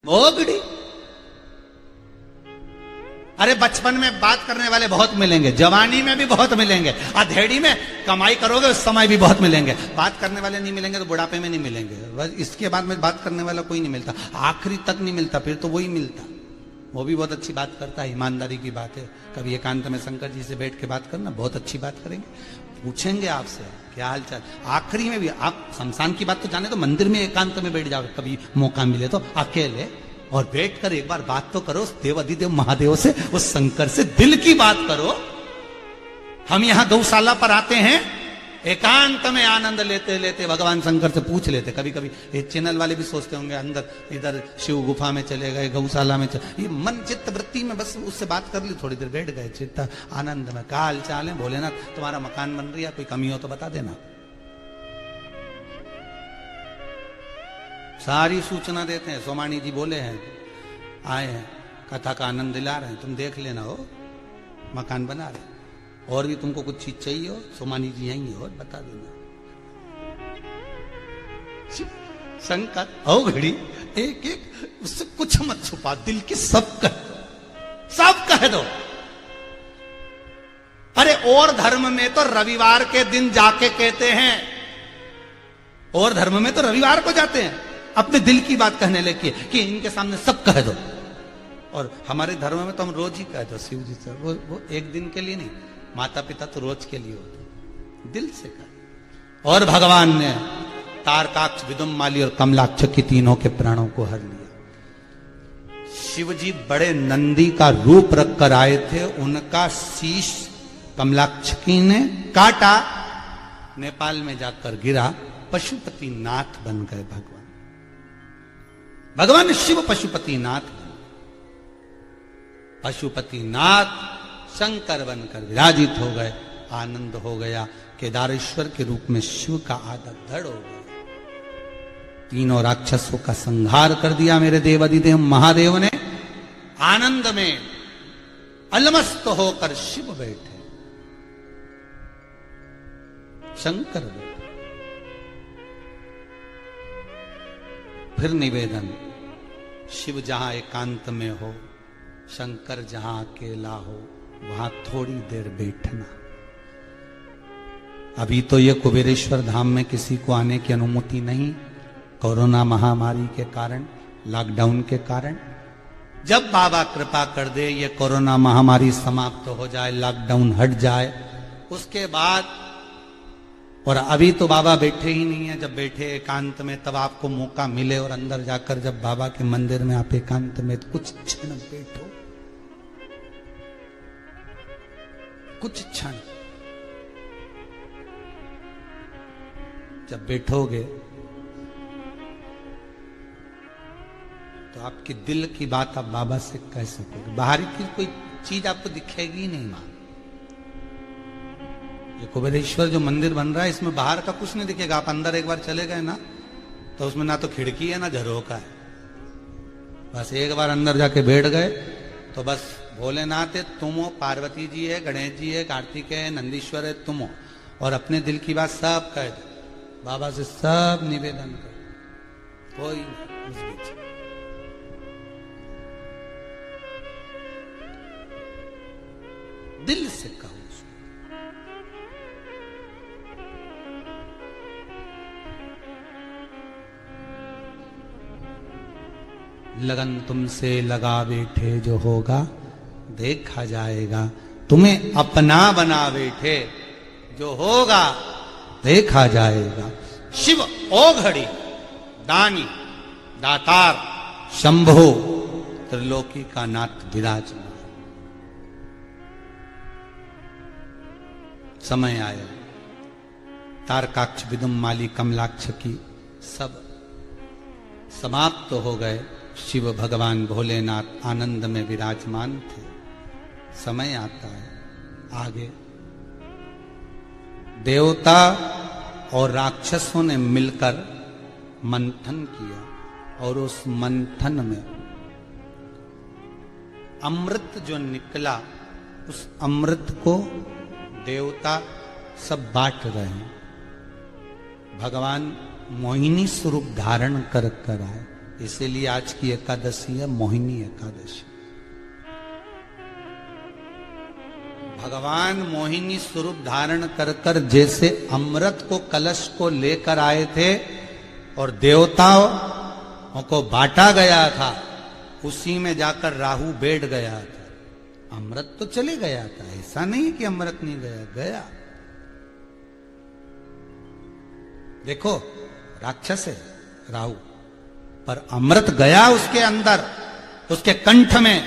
मोगड़ी। अरे बचपन में बात करने वाले बहुत मिलेंगे, जवानी में भी बहुत मिलेंगे, अधेड़ी में कमाई करोगे उस समय भी बहुत मिलेंगे। बात करने वाले नहीं मिलेंगे तो बुढ़ापे में नहीं मिलेंगे, बस इसके बाद में बात करने वाला कोई नहीं मिलता, आखिरी तक नहीं मिलता, फिर तो वही मिलता। वो भी बहुत अच्छी बात करता है, ईमानदारी की बात है। कभी एकांत में शंकर जी से बैठ के बात करना, बहुत अच्छी बात करेंगे, पूछेंगे आपसे क्या हाल चाल। आखिरी में भी आप शमशान की बात तो जाने तो मंदिर में एकांत में बैठ जाओ, कभी मौका मिले तो अकेले, और बैठकर एक बार बात तो करो उस देव अधिदेव महादेव से, उस शंकर से दिल की बात करो। हम यहां गौशाला पर आते हैं, एकांत में आनंद लेते लेते भगवान शंकर से पूछ लेते। कभी कभी ये चैनल वाले भी सोचते होंगे अंदर इधर शिव गुफा में चले गए, गौशाला में चले, ये मन चित्त वृत्ति में बस उससे बात कर ली, थोड़ी देर बैठ गए चित्त आनंद में। का हाल चाल है? भोलेनाथ तुम्हारा मकान बन रही है, कोई कमी हो तो बता देना। सारी सूचना देते हैं। सोमानी जी बोले हैं, आए हैं, कथा का आनंद दिला रहे हैं, तुम देख लेना, हो मकान बना रहे। और भी तुमको कुछ चीज चाहिए हो, सोमानी जी यहीं हो, बता देना। शंकर ओ घड़ी एक एक उससे कुछ मत छुपा, दिल की सब कह दो, सब कह दो। अरे और धर्म में तो रविवार के दिन जाके कहते हैं, और धर्म में तो रविवार को जाते हैं अपने दिल की बात कहने लगे कि इनके सामने सब कह दो। और हमारे धर्म में तो हम रोज ही कह दो शिव जी से, वो एक दिन के लिए नहीं, माता पिता तो रोज के लिए होते, दिल से कह। और भगवान ने तारकाक्ष, विदुम माली और कमलाक्ष की तीनों के प्राणों को हर लिया। शिव जी बड़े नंदी का रूप रख कर आए थे, उनका शीश कमलाक्षकी ने काटा, नेपाल में जाकर गिरा, पशुपति नाथ बन गए भगवान। भगवान शिव पशुपति नाथ बन, पशुपति नाथ शंकर बनकर विराजित हो गए। आनंद हो गया, केदारेश्वर के रूप में शिव का आदर धड़ हो गया। तीनों राक्षसों का संहार कर दिया मेरे देवाधिदेव महादेव ने। आनंद में अलमस्त होकर शिव बैठे, शंकर बैठे। फिर निवेदन, शिव जहां एकांत में हो, शंकर जहां अकेला हो, वहां थोड़ी देर बैठना। अभी तो ये कुबेरेश्वर धाम में किसी को आने की अनुमति नहीं, कोरोना महामारी के कारण, लॉकडाउन के कारण। जब बाबा कृपा कर दे, ये कोरोना महामारी समाप्त हो जाए, लॉकडाउन हट जाए, उसके बाद, और अभी तो बाबा बैठे ही नहीं है, जब बैठे एकांत में तब आपको मौका मिले, और अंदर जाकर जब बाबा के मंदिर में आप एकांत में कुछ क्षण बैठो, कुछ क्षण जब बैठोगे तो आपकी दिल की बात आप बाबा से कह सकोगे। बाहर की कोई चीज आपको दिखेगी ही नहीं। मां ये कुबेरेश्वर जो मंदिर बन रहा है, इसमें बाहर का कुछ नहीं दिखेगा। आप अंदर एक बार चले गए ना, तो उसमें ना तो खिड़की है ना झरोका है। बस एक बार अंदर जाके बैठ गए तो बस भोलेनाथ है तुम हो, पार्वती जी है, गणेश जी है, कार्तिक है, नंदीश्वर है, तुम हो। और अपने दिल की बात सब कह दे, बाबा से सब निवेदन कर, कोई उस बीच दिल से कहो। लगन तुमसे लगा बैठे जो होगा देखा जाएगा, तुम्हें अपना बना बैठे जो होगा देखा जाएगा। शिव ओघड़ी, दानी, दातार, शंभो, त्रिलोकी का नाथ विराजमान। समय आया, तारकाक्ष, विदुम माली, कमलाक्ष की सब समाप्त हो गए। शिव भगवान भोलेनाथ आनंद में विराजमान थे। समय आता है आगे, देवता और राक्षसों ने मिलकर मंथन किया, और उस मंथन में अमृत जो निकला, उस अमृत को देवता सब बांट रहे हैं। भगवान मोहिनी स्वरूप धारण कर आए, इसीलिए आज की एकादशी है मोहिनी एकादशी। भगवान मोहिनी स्वरूप धारण कर कर जैसे अमृत को कलश को लेकर आए थे और देवताओं को बांटा गया था, उसी में जाकर राहु बैठ गया था। अमृत तो चले गया था, ऐसा नहीं कि अमृत नहीं गया, गया। देखो राक्षस है राहु, पर अमृत गया उसके अंदर, उसके कंठ में,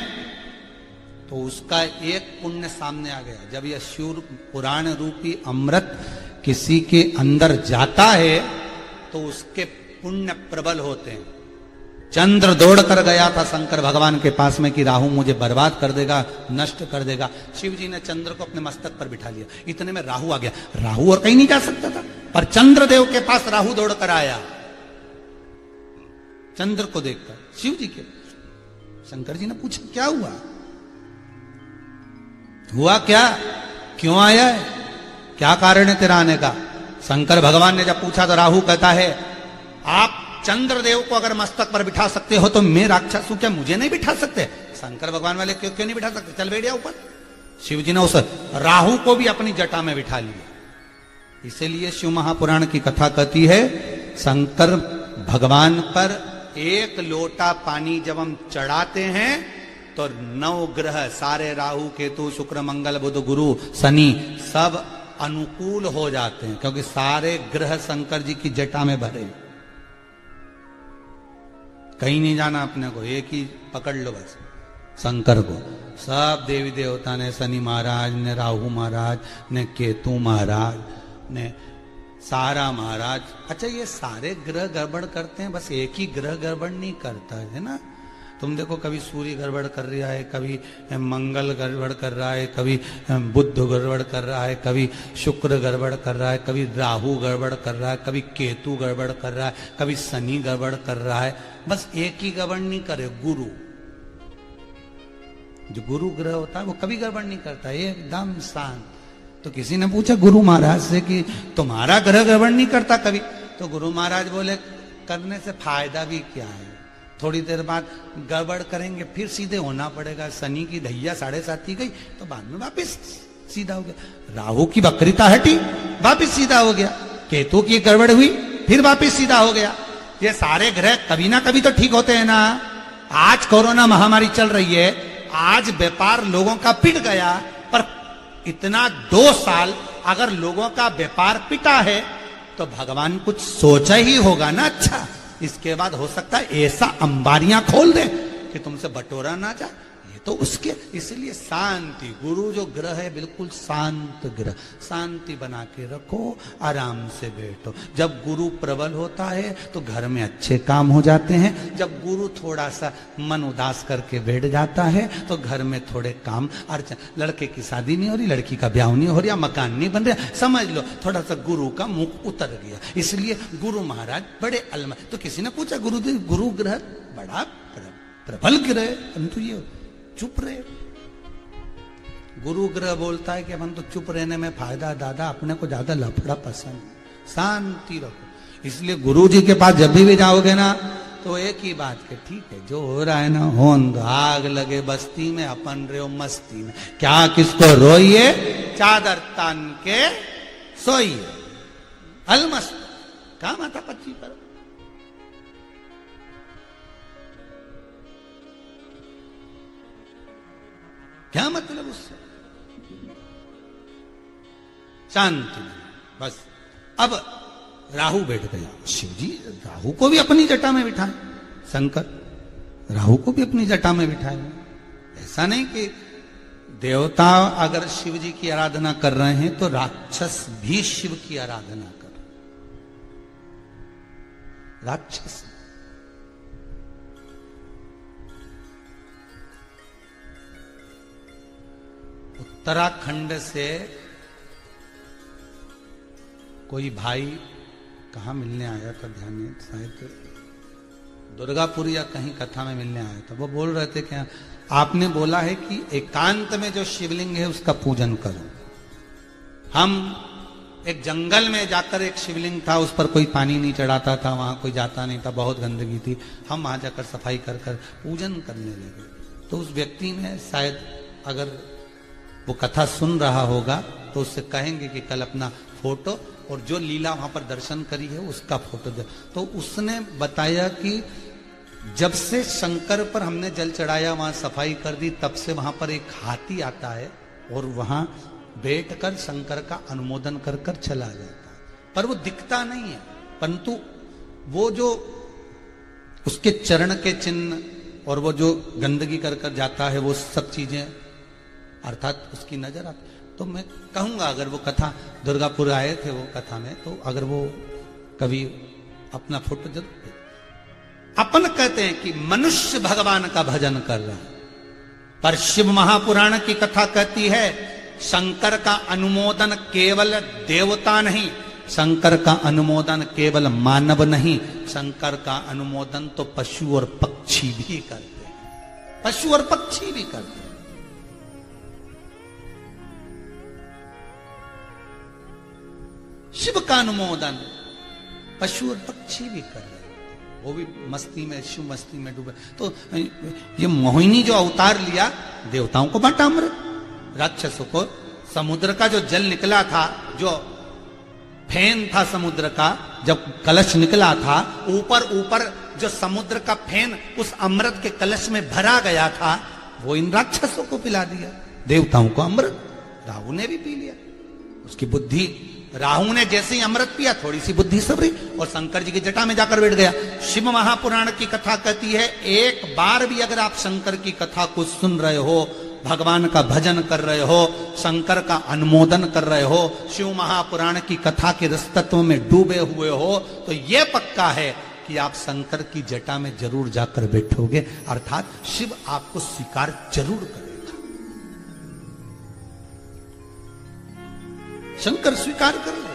तो उसका एक पुण्य सामने आ गया। जब यह शिव पुराण रूपी अमृत किसी के अंदर जाता है तो उसके पुण्य प्रबल होते हैं। चंद्र दौड़ कर गया था शंकर भगवान के पास में कि राहु मुझे बर्बाद कर देगा, नष्ट कर देगा। शिव जी ने चंद्र को अपने मस्तक पर बिठा लिया, इतने में राहु आ गया। राहु और कहीं नहीं जा सकता था, पर चंद्रदेव के पास राहु दौड़ कर आया। चंद्र को देखकर शिव जी के, शंकर जी ने पूछा क्या हुआ, हुआ क्या, क्यों आया है, क्या कारण है तेरा आने का। शंकर भगवान ने जब पूछा तो राहु कहता है आप चंद्रदेव को अगर मस्तक पर बिठा सकते हो तो मैं राक्षस हूं क्या, मुझे नहीं बिठा सकते। शंकर भगवान वाले क्यों नहीं बिठा सकते, चल बैठ गया ऊपर। शिव जी ने उस राहु को भी अपनी जटा में बिठा लिया। इसीलिए शिव महापुराण की कथा कहती है शंकर भगवान पर एक लोटा पानी जब हम चढ़ाते हैं तो 9 ग्रह सारे राहु केतु शुक्र मंगल बुध गुरु शनि सब अनुकूल हो जाते हैं, क्योंकि सारे ग्रह शंकर जी की जटा में भरे। कहीं नहीं जाना अपने को, एक ही पकड़ लो बस, शंकर को। सब देवी देवता ने, शनि महाराज ने, राहु महाराज ने, केतु महाराज ने, सारा महाराज। अच्छा ये सारे ग्रह गड़बड़ करते हैं, बस एक ही ग्रह गड़बड़ नहीं करता है ना। तुम देखो कभी सूर्य गड़बड़ कर रहा है, कभी मंगल गड़बड़ कर रहा है, कभी बुध गड़बड़ कर रहा है, कभी शुक्र गड़बड़ कर रहा है, कभी राहु गड़बड़ कर रहा है, कभी केतु गड़बड़ कर रहा है, कभी शनि गड़बड़ कर रहा है। बस एक ही गड़बड़ नहीं करे, गुरु। जो गुरु ग्रह होता है वो कभी गड़बड़ नहीं करता, एकदम शांत। तो किसी ने पूछा गुरु महाराज से कि तुम्हारा ग्रह गड़बड़ नहीं करता कभी, तो गुरु महाराज बोले करने से फायदा भी क्या है, थोड़ी देर बाद गड़बड़ करेंगे फिर सीधे होना पड़ेगा। शनि की ढैया 7.5 की गई तो बाद में वापिस सीधा हो गया। राहु की वक्रिता हटी, वापिस सीधा हो गया। केतु की गड़बड़ हुई, फिर वापिस सीधा हो गया। ये सारे ग्रह कभी ना कभी तो ठीक होते हैं ना। आज कोरोना महामारी चल रही है, आज व्यापार लोगों का पिट गया, पर इतना 2 साल अगर लोगों का व्यापार पिटा है तो भगवान कुछ सोचा ही होगा ना। अच्छा इसके बाद हो सकता है ऐसा अंबारियां खोल दे कि तुमसे बटोरा ना जाए, ये तो उसके। इसलिए शांति, गुरु जो ग्रह है बिल्कुल शांत ग्रह, शांति बना के रखो, आराम से बैठो। जब गुरु प्रबल होता है तो घर में अच्छे काम हो जाते हैं। जब गुरु थोड़ा सा मन उदास करके बैठ जाता है तो घर में थोड़े काम अर्चन, लड़के की शादी नहीं हो रही, लड़की का ब्याह नहीं हो रहा, मकान नहीं बन रहा, समझ लो थोड़ा सा गुरु का मुख उतर गया। इसलिए गुरु महाराज बड़े अलम। तो किसी ने पूछा गुरुदेव गुरु ग्रह बड़ा प्रबल ग्रह, परंतु ये चुप रहे। गुरु ग्रह बोलता है कि हम तो चुप रहने में फायदा, दादा अपने को ज्यादा लफड़ा पसंद, शांति रखो। इसलिए गुरु जी के पास जब भी जाओगे ना तो एक ही बात के ठीक है जो हो रहा है ना होन दो, आग लगे बस्ती में अपन रहो मस्ती में, क्या किसको रोइए चादर तान के सोइए, अलमस्त क्या माथा पच्ची पर। क्या मतलब उससे, शांति बस। अब राहु बैठ गया, शिव जी राहु को भी अपनी जटा में बिठाए, शंकर राहु को भी अपनी जटा में बिठाए। ऐसा नहीं कि देवता अगर शिव जी की आराधना कर रहे हैं तो राक्षस भी शिव की आराधना कर, राक्षस। उत्तराखंड से कोई भाई कहाँ मिलने आया था, ध्यान नहीं, शायद दुर्गापुर या कहीं कथा में मिलने आया था। वो बोल रहे थे कि आपने बोला है कि एकांत में जो शिवलिंग है उसका पूजन करो। हम एक जंगल में जाकर एक शिवलिंग था, उस पर कोई पानी नहीं चढ़ाता था, वहां कोई जाता नहीं था, बहुत गंदगी थी। हम वहां जाकर सफाई कर कर पूजन करने लगे। तो उस व्यक्ति ने शायद अगर वो कथा सुन रहा होगा तो उससे कहेंगे कि कल अपना फोटो और जो लीला वहां पर दर्शन करी है उसका फोटो दे। तो उसने बताया कि जब से शंकर पर हमने जल चढ़ाया, वहां सफाई कर दी, तब से वहां पर एक हाथी आता है और वहां बैठकर शंकर का अनुमोदन कर कर चला जाता है। पर वो दिखता नहीं है, परंतु वो जो उसके चरण के चिन्ह और वो जो गंदगी कर कर जाता है, वो सब चीजें अर्थात उसकी नजर आती। तो मैं कहूंगा अगर वो कथा, दुर्गापुर आए थे वो कथा में, तो अगर वो कभी अपना फोटो जरूर। अपन कहते हैं कि मनुष्य भगवान का भजन कर रहा है, पर शिव महापुराण की कथा कहती है शंकर का अनुमोदन केवल देवता नहीं, शंकर का अनुमोदन केवल मानव नहीं, शंकर का अनुमोदन तो पशु और पक्षी भी करते हैं, पशु और पक्षी भी करते हैं। शिव का अनुमोदन पशु और पक्षी भी कर रहे हैं, वो भी मस्ती में, शिव मस्ती में डूबे। तो ये मोहिनी जो अवतार लिया, देवताओं को बांटा अमृत, राक्षसों को। समुद्र का जो जल निकला था, जो फेन था समुद्र का, जब कलश निकला था, ऊपर ऊपर जो समुद्र का फेन उस अमृत के कलश में भरा गया था, वो इन राक्षसों को पिला दिया। देवताओं को अमृत, राहु ने भी पी लिया। उसकी बुद्धि, राहु ने जैसे ही अमृत पिया, थोड़ी सी बुद्धि सबरी और शंकर जी की जटा में जाकर बैठ गया। शिव महापुराण की कथा कहती है, एक बार भी अगर आप शंकर की कथा को सुन रहे हो, भगवान का भजन कर रहे हो, शंकर का अनुमोदन कर रहे हो, शिव महापुराण की कथा के रसतत्व में डूबे हुए हो, तो यह पक्का है कि आप शंकर की जटा में जरूर जाकर बैठोगे, अर्थात शिव आपको स्वीकार जरूर करेगा। शंकर स्वीकार कर ले।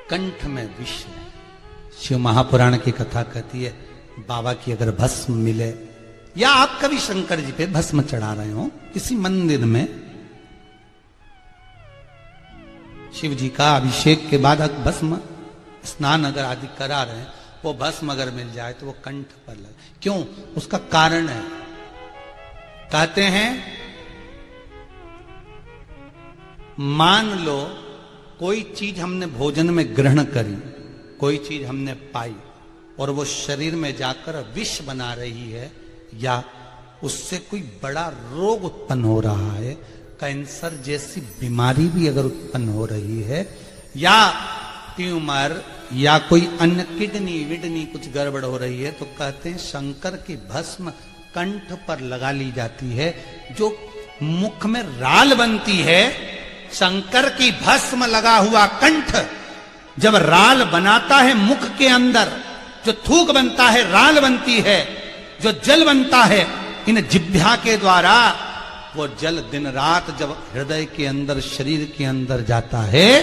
कंठ में विष है। शिव महापुराण की कथा कहती है, बाबा की अगर भस्म मिले, या आप कभी शंकर जी पे भस्म चढ़ा रहे हो किसी मंदिर में, शिव जी का अभिषेक के बाद भस्म स्नान अगर आदि करा रहे हैं, वो भस्म अगर मिल जाए तो वो कंठ पर लगे। क्यों? उसका कारण है, कहते हैं मान लो कोई चीज हमने भोजन में ग्रहण करी, कोई चीज हमने पाई और वो शरीर में जाकर विष बना रही है, या उससे कोई बड़ा रोग उत्पन्न हो रहा है, कैंसर जैसी बीमारी भी अगर उत्पन्न हो रही है, या ट्यूमर या कोई अन्य किडनी विडनी कुछ गड़बड़ हो रही है, तो कहते हैं शंकर की भस्म कंठ पर लगा ली जाती है। जो मुख में राल बनती है, शंकर की भस्म लगा हुआ कंठ जब राल बनाता है मुख के अंदर, जो थूक बनता है राल बनती है, जो जल बनता है इन जिह्वा के द्वारा, वो जल दिन रात जब हृदय के अंदर, शरीर के अंदर जाता है,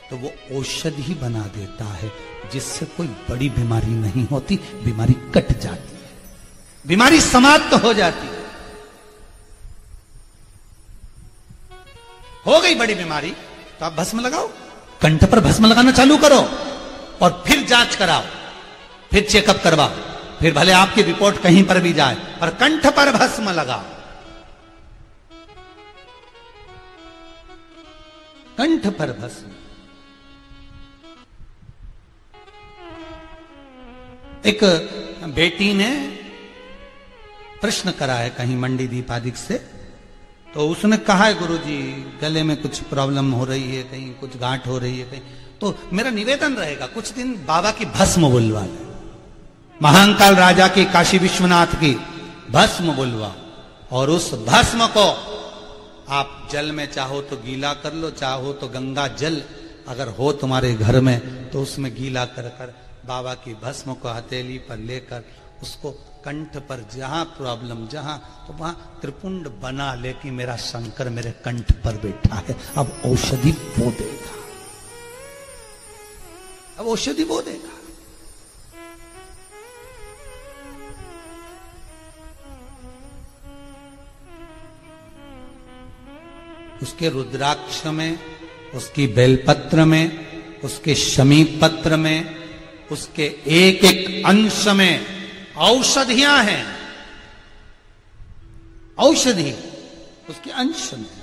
तो वो औषधि बना देता है, जिससे कोई बड़ी बीमारी नहीं होती, बीमारी कट जाती है, बीमारी समाप्त हो जाती है। हो गई बड़ी बीमारी तो आप भस्म लगाओ, कंठ पर भस्म लगाना चालू करो और फिर जांच कराओ, फिर चेकअप करवाओ, फिर भले आपकी रिपोर्ट कहीं पर भी जाए, पर कंठ पर भस्म लगाओ। कंठ पर भस्म। एक बेटी ने प्रश्न करा है कहीं मंडी दीपादिक से, तो उसने कहा है गुरुजी गले में कुछ प्रॉब्लम हो रही है, कहीं कुछ गांठ हो रही है कहीं, तो मेरा निवेदन रहेगा कुछ दिन बाबा की भस्म बुलवा ले, महाकाल राजा की, काशी विश्वनाथ की भस्म बुलवा, और उस भस्म को आप जल में चाहो तो गीला कर लो, चाहो तो गंगा जल अगर हो तुम्हारे घर में तो उसमें गीला कर कर बाबा की भस्म को हथेली पर लेकर उसको कंठ पर जहां प्रॉब्लम जहां, तो वहां त्रिपुंड बना ले कि मेरा शंकर मेरे कंठ पर बैठा है, अब औषधि वो देगा। अब औषधि वो देगा। उसके रुद्राक्ष में, उसकी बेलपत्र में, उसके शमी पत्र में, उसके एक एक अंश में औषधियां हैं। औषधि उसके अंश में,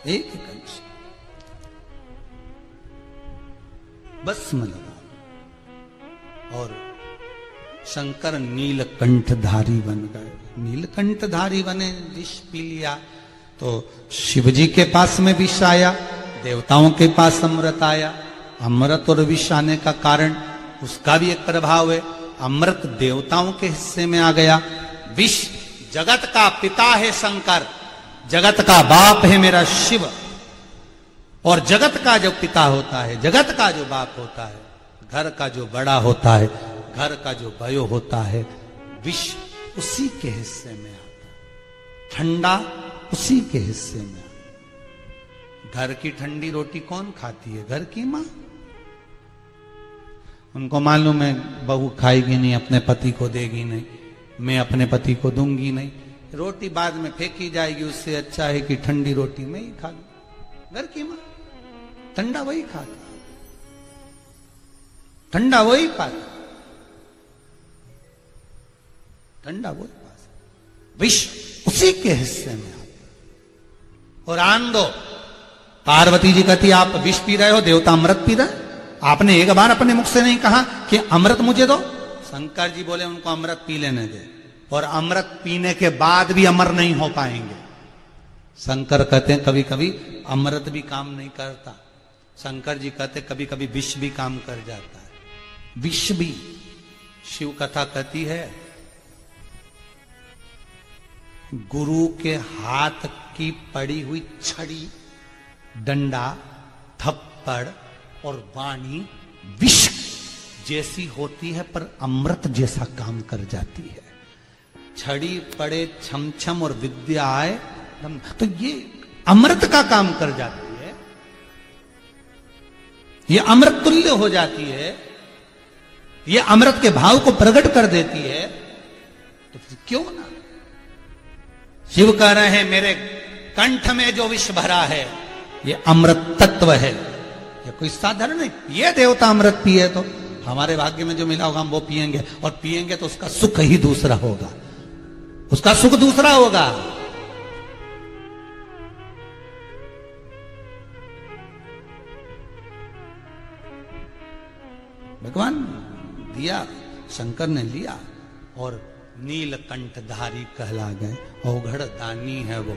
एक एक अंश। भस्म लगा और शंकर नीलकंठधारी बन गए। नीलकंठधारी बने, विष पी लिया तो शिवजी के पास में विष आया, देवताओं के पास अमृत आया। अमृत और विष आने का कारण उसका भी एक प्रभाव है। अमृत देवताओं के हिस्से में आ गया, विष जगत का पिता है शंकर, जगत का बाप है मेरा शिव। और जगत का जो पिता होता है, जगत का जो बाप होता है, घर का जो बड़ा होता है, घर का जो भयो होता है, विष उसी के हिस्से में आता है, ठंडा उसी के हिस्से में। घर की ठंडी रोटी कौन खाती है? घर की मां। उनको मालूम है बहू खाएगी नहीं, अपने पति को देगी नहीं, मैं अपने पति को दूंगी नहीं, रोटी बाद में फेंकी जाएगी, उससे अच्छा है कि ठंडी रोटी मैं ही खा लूं। घर की मां ठंडा वही खाता, ठंडा वही पाता, ठंडा वही पाता, विष उसी के हिस्से में आता। और आन दो, पार्वती जी कहती आप विष पी रहे हो, देवता अमृत पी रहे। आपने एक बार अपने मुख से नहीं कहा कि अमृत मुझे दो। शंकर जी बोले उनको अमृत पी लेने दे, और अमृत पीने के बाद भी अमर नहीं हो पाएंगे। शंकर कहते हैं कभी कभी अमृत भी काम नहीं करता। शंकर जी कहते कभी कभी विष भी काम कर जाता है। विष भी, शिव कथा कहती है गुरु के हाथ की पड़ी हुई छड़ी, डंडा, थप्पड़ और वाणी विष जैसी होती है पर अमृत जैसा काम कर जाती है। छड़ी पड़े छमछम और विद्या आए, तो ये अमृत का काम कर जाती है, ये अमृत तुल्य हो जाती है, ये अमृत के भाव को प्रकट कर देती है। तो फिर क्यों ना शिव कह रहे हैं मेरे कंठ में जो विष भरा है ये अमृत तत्व है, ये कोई साधारण नहीं। ये देवता अमृत पिए तो हमारे भाग्य में जो मिला होगा हम वो पिएंगे, और पिएंगे तो उसका सुख ही दूसरा होगा, उसका सुख दूसरा होगा। भगवान दिया, शंकर ने लिया और नीलकंठधारी कहला गए। औघड़ दानी है वो।